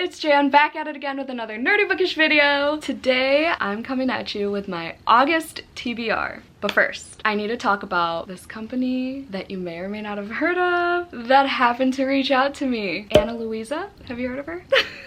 it's Jan, back at it again with another nerdy bookish video. Today I'm coming at you with my August TBR. But first, I need to talk about this company that you may or may not have heard of that happened to reach out to me. Ana Luisa, have you heard of her?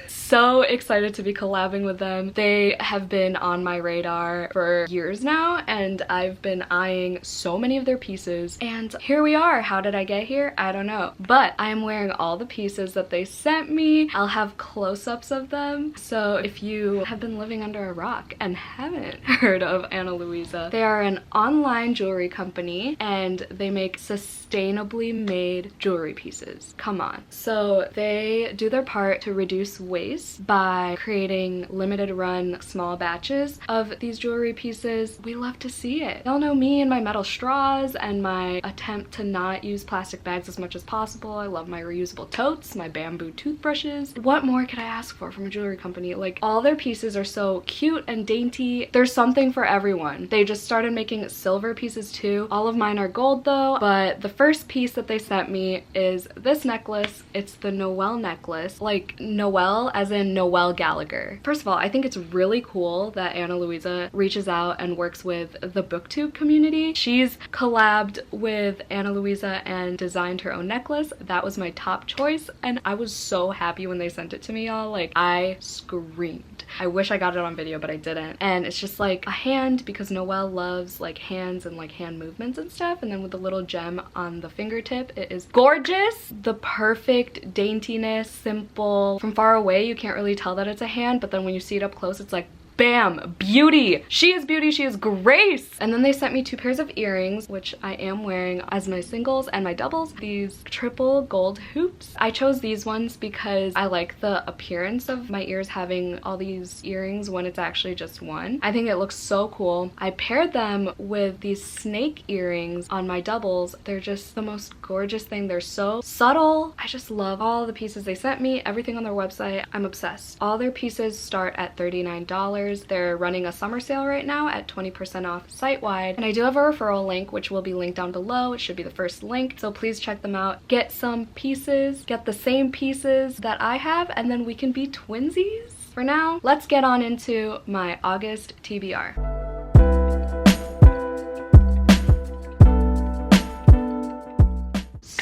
So excited to be collabing with them. They have been on my radar for years now, and I've been eyeing so many of their pieces, and here we are. How did I get here? I don't know, but I am wearing all the pieces that they sent me. I'll have close-ups of them, so if you have been living under a rock and haven't heard of Ana Luisa, they are an online jewelry company and they make sustainably made jewelry pieces. Come on. So they do their part to reduce waste by creating limited run small batches of these jewelry pieces. We love to see it. Y'all know me and my metal straws and my attempt to not use plastic bags as much as possible. I love my reusable totes, my bamboo toothbrushes. What more could I ask for from a jewelry company? Like, all their pieces are so cute and dainty. There's something for everyone. They just started making silver pieces too. All of mine are gold though, but the first piece that they sent me is this necklace. It's the Noelle necklace, like Noelle as in Noel Gallagher. First of all, I think it's really cool that Ana Luisa reaches out and works with the booktube community. She's collabed with Ana Luisa and designed her own necklace. That was my top choice, and I was so happy when they sent it to me, y'all. Like, I screamed. I wish I got it on video, but I didn't. And it's just like a hand, because Noelle loves like hands and like hand movements and stuff, and then with the little gem on the fingertip. It is gorgeous. The perfect daintiness, simple. From far away you can't really tell that it's a hand, but then when you see it up close, it's like, bam, beauty. She is beauty, she is grace. And then they sent me 2 pairs of earrings, which I am wearing as my singles and my doubles. These triple gold hoops. I chose these ones because I like the appearance of my ears having all these earrings when it's actually just one. I think it looks so cool. I paired them with these snake earrings on my doubles. They're just the most gorgeous thing. They're so subtle. I just love all the pieces they sent me, everything on their website. I'm obsessed. All their pieces start at $39. They're running a summer sale right now at 20% off site-wide, and I do have a referral link which will be linked down below. It should be the first link, so please check them out. Get some pieces, get the same pieces that I have, and then we can be twinsies. For now, let's get on into my August TBR.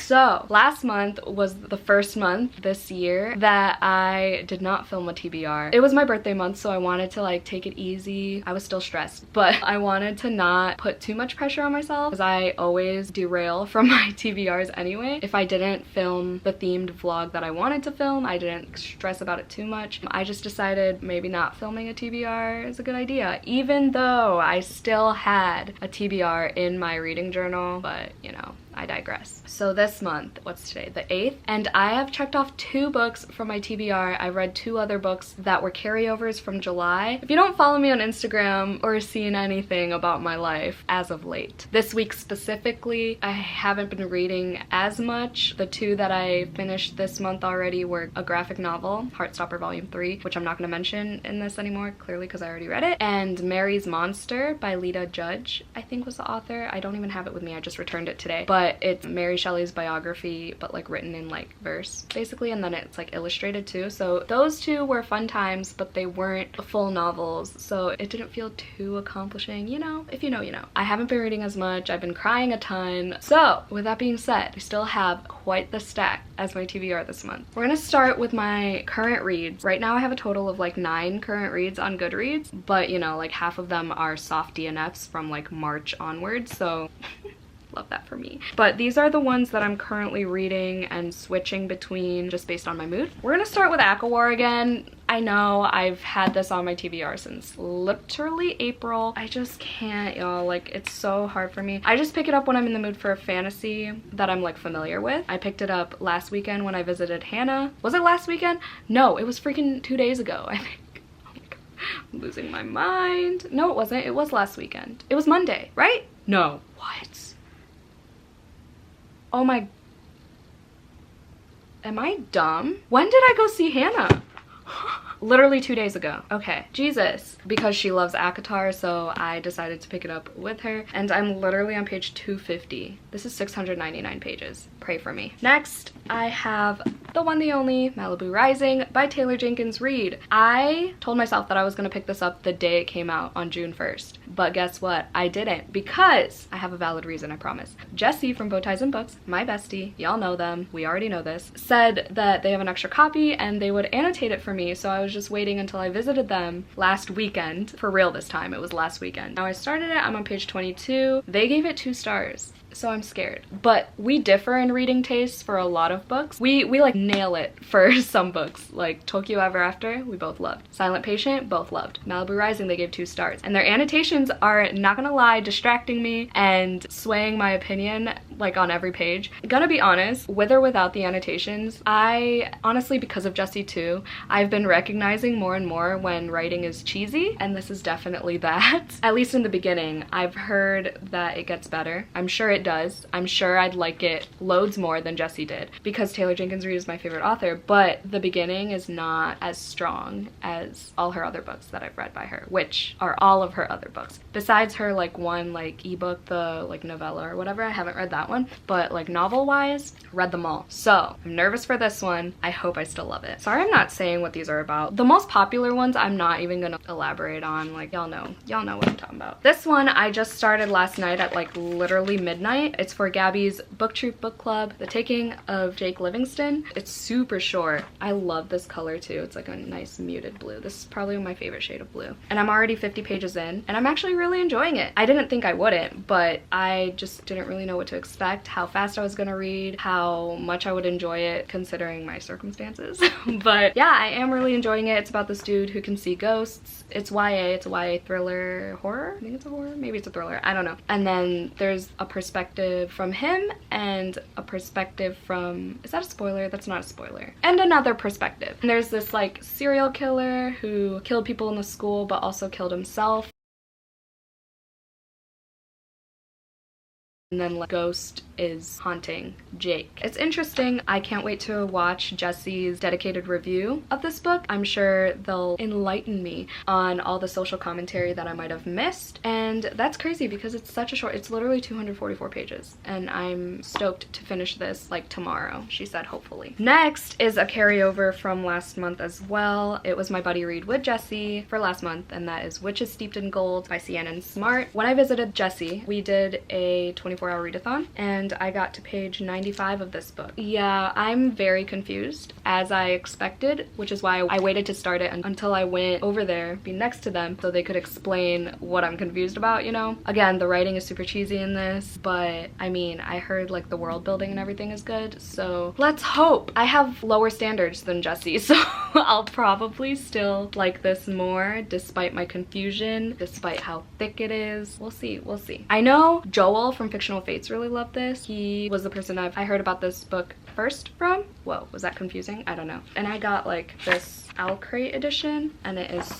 So, last month was the first month this year that I did not film a TBR. It was my birthday month, so I wanted to like take it easy. I was still stressed, but I wanted to not put too much pressure on myself because I always derail from my TBRs anyway. If I didn't film the themed vlog that I wanted to film, I didn't stress about it too much. I just decided maybe not filming a TBR is a good idea, even though I still had a TBR in my reading journal, but you know, I digress. So this month, what's today? The 8th. And I have checked off 2 books from my TBR. I read 2 other books that were carryovers from July. If you don't follow me on Instagram or seen anything about my life as of late, this week specifically, I haven't been reading as much. The 2 that I finished this month already were a graphic novel, Heartstopper Volume 3, which I'm not going to mention in this anymore, clearly because I already read it, and Mary's Monster by Lita Judge, I think was the author. I don't even have it with me, I just returned it today. But it's Mary Shelley's biography, but like written in like verse basically, and then it's like illustrated too. So those 2 were fun times, but they weren't full novels, so it didn't feel too accomplishing, you know? If you know, you know. I haven't been reading as much. I've been crying a ton. So with that being said, I still have quite the stack as my TBR this month. We're gonna start with my current reads. Right now I have a total of like 9 current reads on Goodreads, but you know, like half of them are soft DNFs from like March onwards, so love that for me. But these are the ones that I'm currently reading and switching between just based on my mood. We're gonna start with ACOWAR again. I know I've had this on my TBR since literally April. I just can't, y'all. Like, it's so hard for me. I just pick it up when I'm in the mood for a fantasy that I'm like familiar with. I picked it up last weekend when I visited Hannah. Was it last weekend? No, it was freaking 2 days ago, I think. Oh my god, I'm losing my mind. No, it wasn't. It was last weekend. It was Monday, right? No. What? Oh my, am I dumb? When did I go see Hannah? literally 2 days ago. Okay, Jesus. Because she loves ACOTAR, so I decided to pick it up with her. And I'm literally on page 250. This is 699 pages. Pray for me. Next, I have the one, the only, Malibu Rising by Taylor Jenkins Reid. I told myself that I was gonna pick this up the day it came out on June 1st. But guess what? I didn't, because I have a valid reason, I promise. Jessie from Bow Ties and Books, my bestie, y'all know them, we already know this, said that they have an extra copy and they would annotate it for me, so I was just waiting until I visited them last weekend. For real this time, it was last weekend. Now I started it, I'm on page 22. They gave it 2 stars. So I'm scared. But we differ in reading tastes for a lot of books. We like nail it for some books. Like Tokyo Ever After, we both loved. Silent Patient, both loved. Malibu Rising, they gave 2 stars. And their annotations are, not gonna lie, distracting me and swaying my opinion like on every page. Gonna be honest, with or without the annotations, I honestly, because of Jessie too, I've been recognizing more and more when writing is cheesy, and this is definitely that. At least in the beginning. I've heard that it gets better. I'm sure it does. I'm sure I'd like it loads more than Jessie did, because Taylor Jenkins Reid is my favorite author, but the beginning is not as strong as all her other books that I've read by her, which are all of her other books. Besides her like one like ebook, the like novella or whatever, I haven't read that one, but like novel wise, read them all. So I'm nervous for this one. I hope I still love it. Sorry I'm not saying what these are about. The most popular ones I'm not even gonna elaborate on, like y'all know what I'm talking about. This one I just started last night at like literally midnight. It's for Gabby's Book Troop Book Club, The Taking of Jake Livingston. It's super short. I love this color too. It's like a nice muted blue. This is probably my favorite shade of blue. And I'm already 50 pages in and I'm actually really enjoying it. I didn't think I wouldn't, but I just didn't really know what to expect, how fast I was gonna read, how much I would enjoy it considering my circumstances. But yeah, I am really enjoying it. It's about this dude who can see ghosts. It's YA, it's a YA thriller horror. I think it's a horror, maybe it's a thriller, I don't know. And then there's a perspective from him and a perspective from, is that a spoiler? That's not a spoiler. And another perspective. And there's this like serial killer who killed people in the school but also killed himself. And then like, ghost is haunting Jake. It's interesting. I can't wait to watch Jessie's dedicated review of this book. I'm sure they'll enlighten me on all the social commentary that I might have missed. And that's crazy because it's such a short, it's literally 244 pages. And I'm stoked to finish this like tomorrow, she said, hopefully. Next is a carryover from last month as well. It was my buddy read with Jessie for last month, and that is Witches Steeped in Gold by Sienna Smart. When I visited Jessie, we did a 24-hour readathon, and I got to page 95 of this book. Yeah, I'm very confused, as I expected, which is why I waited to start it until I went over there, be next to them, so they could explain what I'm confused about, you know? Again, the writing is super cheesy in this, but I mean, I heard like the world building and everything is good, so let's hope. I have lower standards than Jessie, so I'll probably still like this more, despite my confusion, despite how thick it is. We'll see, we'll see. I know Joel from Fictional Fates really loved this. He was the person I heard about this book first from. Whoa, was that confusing? I don't know. And I got like this Owl Crate edition, and it is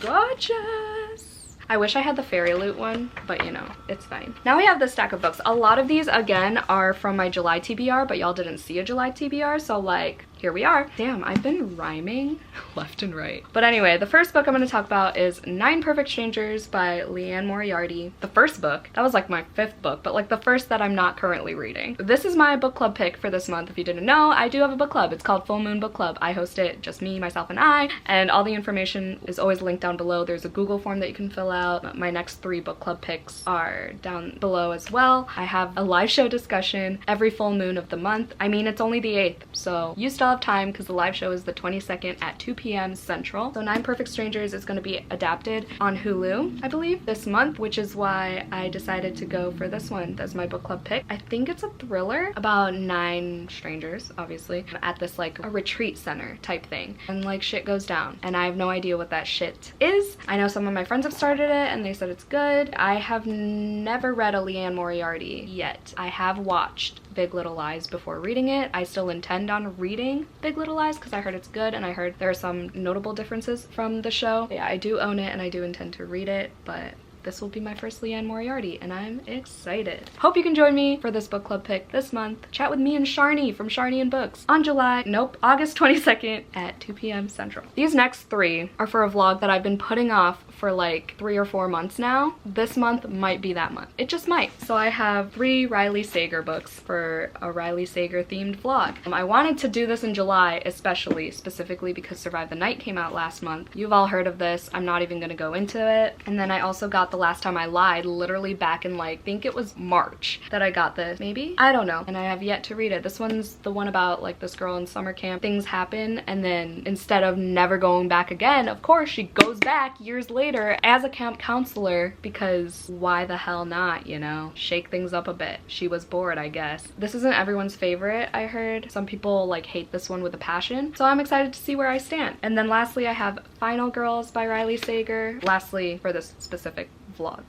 gorgeous. I wish I had the Fairy Loot one, but you know, it's fine. Now we have this stack of books. A lot of these, again, are from my July TBR, but y'all didn't see a July TBR, so like, here we are. Damn, I've been rhyming left and right. But anyway, the first book I'm going to talk about is 9 Perfect Strangers by Leanne Moriarty. The first book, that was like my 5th book, but like the first that I'm not currently reading. This is my book club pick for this month. If you didn't know, I do have a book club. It's called Full Moon Book Club. I host it, just me, myself, and I, and all the information is always linked down below. There's a Google form that you can fill out. My next 3 book club picks are down below as well. I have a live show discussion every full moon of the month. I mean, it's only the 8th, so you still have time because the live show is the 22nd at 2 p.m. Central. So 9 Perfect Strangers is going to be adapted on Hulu, I believe, this month, which is why I decided to go for this one as my book club pick. I think it's a thriller about 9 strangers, obviously, at this like a retreat center type thing, and like shit goes down, and I have no idea what that shit is. I know some of my friends have started it and they said it's good. I have never read a Leanne Moriarty yet. I have watched Big Little Lies before reading it. I still intend on reading Big Little Lies because I heard it's good, and I heard there are some notable differences from the show. Yeah, I do own it and I do intend to read it, but this will be my first Leanne Moriarty, and I'm excited. Hope you can join me for this book club pick this month. Chat with me and Sharni from Sharni and Books on August 22nd at 2 p.m. Central. These next 3 are for a vlog that I've been putting off for like 3 or 4 months now. This month might be that month. It just might. So I have 3 Riley Sager books for a Riley Sager themed vlog. I wanted to do this in July, specifically because Survive the Night came out last month. You've all heard of this. I'm not even gonna go into it. And then I also got The Last Time I Lied literally back in like, I think it was March that I got this. Maybe? I don't know. And I have yet to read it. This one's the one about like this girl in summer camp. Things happen, and then instead of never going back again, of course she goes back years later as a camp counselor, because why the hell not, you know? Shake things up a bit. She was bored, I guess. This isn't everyone's favorite, I heard. Some people like hate this one with a passion, so I'm excited to see where I stand. And then lastly, I have Final Girls by Riley Sager. Lastly, for this specific vlog.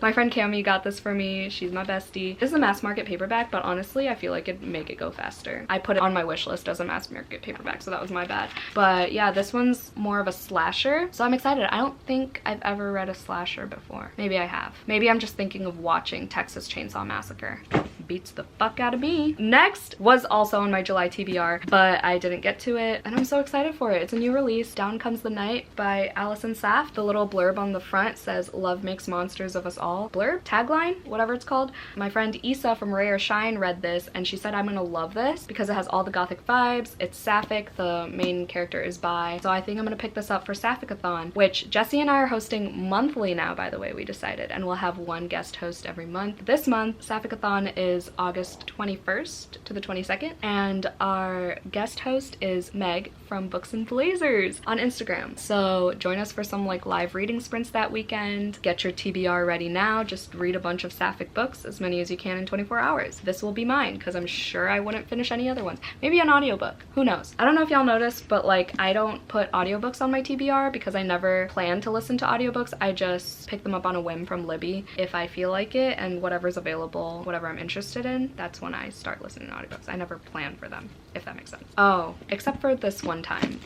My friend Cami got this for me. She's my bestie. This is a mass market paperback, but honestly I feel like it'd make it go faster. I put it on my wish list as a mass market paperback, so that was my bad. But yeah, this one's more of a slasher, so I'm excited. I don't think I've ever read a slasher before. Maybe I have. Maybe I'm just thinking of watching Texas Chainsaw Massacre. Beats the fuck out of me. Next was also on my July TBR, but I didn't get to it, and I'm so excited for it. It's a new release, Down Comes the Night by Allison Saft. The little blurb on the front says, "Love makes monsters of us all." Blurb? Tagline? Whatever it's called. My friend Issa from Ray or Shine read this, and she said I'm gonna love this because it has all the gothic vibes. It's sapphic. The main character is bi, so I think I'm gonna pick this up for Sapphic-a-thon, which Jesse and I are hosting monthly now, by the way, we decided, and we'll have one guest host every month. This month, Sapphic-a-thon is August 21st to the 22nd, and our guest host is Meg from Books and Blazers on Instagram. So join us for some like live reading sprints that weekend. Get your TBR ready now. Just read a bunch of sapphic books, as many as you can in 24 hours. This will be mine because I'm sure I wouldn't finish any other ones. Maybe an audiobook. Who knows? I don't know if y'all noticed, but like I don't put audiobooks on my TBR because I never plan to listen to audiobooks. I just pick them up on a whim from Libby if I feel like it, and whatever's available, whatever I'm interested in, that's when I start listening to audiobooks. I never plan for them, if that makes sense. Oh, except for this one time.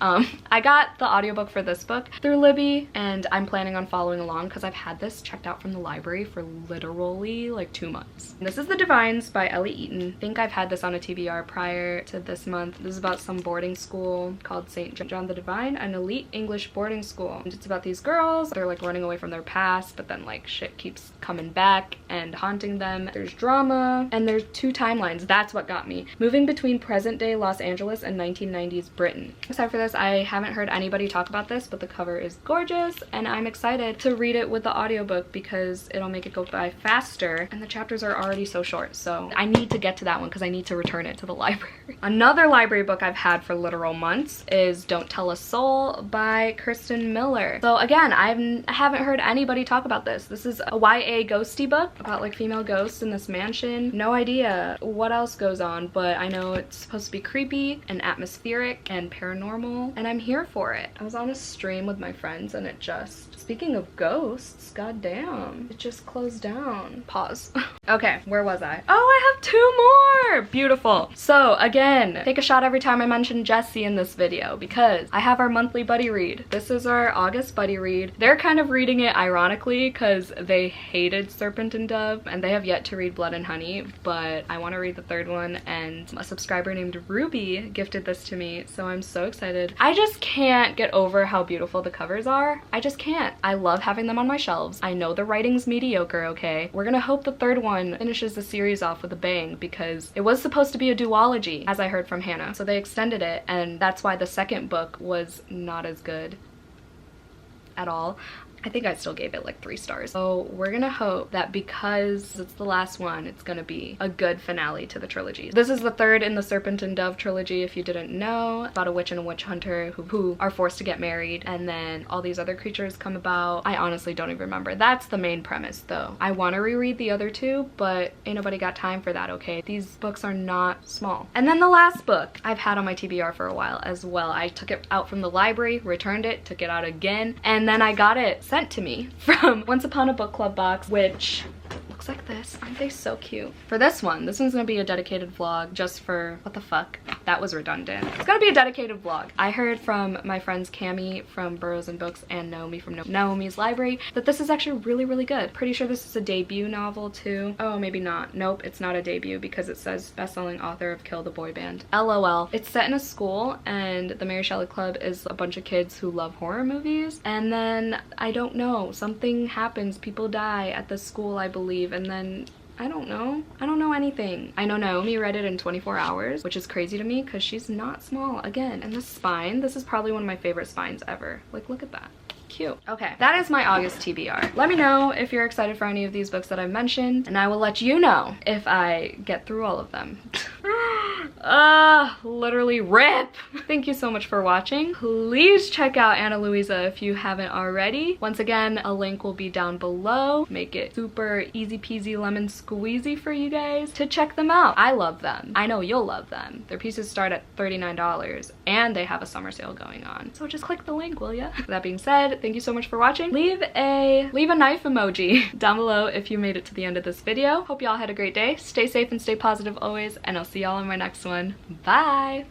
I got the audiobook for this book through Libby, and I'm planning on following along because I've had this checked out from the library for literally like 2 months. This is The Divines by Ellie Eaton. I think I've had this on a TBR prior to this month. This is about some boarding school called St. John the Divine, an elite English boarding school. And it's about these girls. They're like running away from their past, but then like shit keeps coming back and haunting them. There's drama, and there's 2 timelines. That's what got me. Moving between present day Los Angeles and 1990s Britain. Except for this, I haven't heard anybody talk about this, but the cover is gorgeous, and I'm excited to read it with the audiobook because it'll make it go by faster, and the chapters are already so short, so I need to get to that one because I need to return it to the library. Another library book I've had for literal months is Don't Tell a Soul by Kirsten Miller. So again, I haven't heard anybody talk about this. This is a YA ghosty book about like female ghosts in this mansion. No idea what else goes on, but I know it's supposed to be creepy and atmospheric and paranormal, and I'm here for it. I was on a stream with my friends and it just, speaking of ghosts, goddamn, it just closed down. Pause. Okay, where was I? Oh, I have 2 more! Beautiful. So again, take a shot every time I mention Jessie in this video because I have our monthly buddy read. This is our August buddy read. They're kind of reading it ironically because they hated Serpent and Dove, and they have yet to read Blood and Honey, but I want to read the 3rd one, and a subscriber named Ruby gifted this to me, so I'm so excited. I just can't get over how beautiful the covers are. I just can't. I love having them on my shelves. I know the writing's mediocre, okay? We're gonna hope the 3rd one finishes the series off with a bang because it was supposed to be a duology, as I heard from Hannah, so they extended it, and that's why the 2nd book was not as good at all. I think I still gave it like 3 stars. So we're gonna hope that because it's the last one, it's gonna be a good finale to the trilogy. This is the 3rd in the Serpent and Dove trilogy, if you didn't know, about a witch and a witch hunter who are forced to get married, and then all these other creatures come about. I honestly don't even remember. That's the main premise though. I want to reread the other 2, but ain't nobody got time for that, okay? These books are not small. And then the last book I've had on my TBR for a while as well. I took it out from the library, returned it, took it out again, and then I got it sent to me from Once Upon a Book Club box, which looks like this. Aren't they so cute? For this one's gonna be a dedicated vlog just for what the fuck That was redundant. It's gonna be a dedicated vlog. I heard from my friends Cami from Burrows and Books and Nahomy from Nahomy's Library that this is actually really, really good. Pretty sure this is a debut novel too. Oh, maybe not. Nope, it's not a debut because it says best-selling author of Kill the Boy Band. LOL. It's set in a school and the Mary Shelley Club is a bunch of kids who love horror movies, and then I don't know, something happens, people die at the school I believe, and then I don't know anything. I know Nahomy read it in 24 hours, which is crazy to me because she's not small again. And the spine, this is probably one of my favorite spines ever. Like, look at that. Cute. Okay, that is my August TBR. Let me know if you're excited for any of these books that I've mentioned, and I will let you know if I get through all of them. Literally rip. Thank you so much for watching. Please check out Ana Luisa if you haven't already. Once again, a link will be down below. Make it super easy peasy lemon squeezy for you guys to check them out. I love them. I know you'll love them. Their pieces start at $39 and they have a summer sale going on. So just click the link, will ya? That being said, thank you so much for watching. Leave a knife emoji down below if you made it to the end of this video. Hope y'all had a great day. Stay safe and stay positive always, and I'll see y'all in my next one. Bye!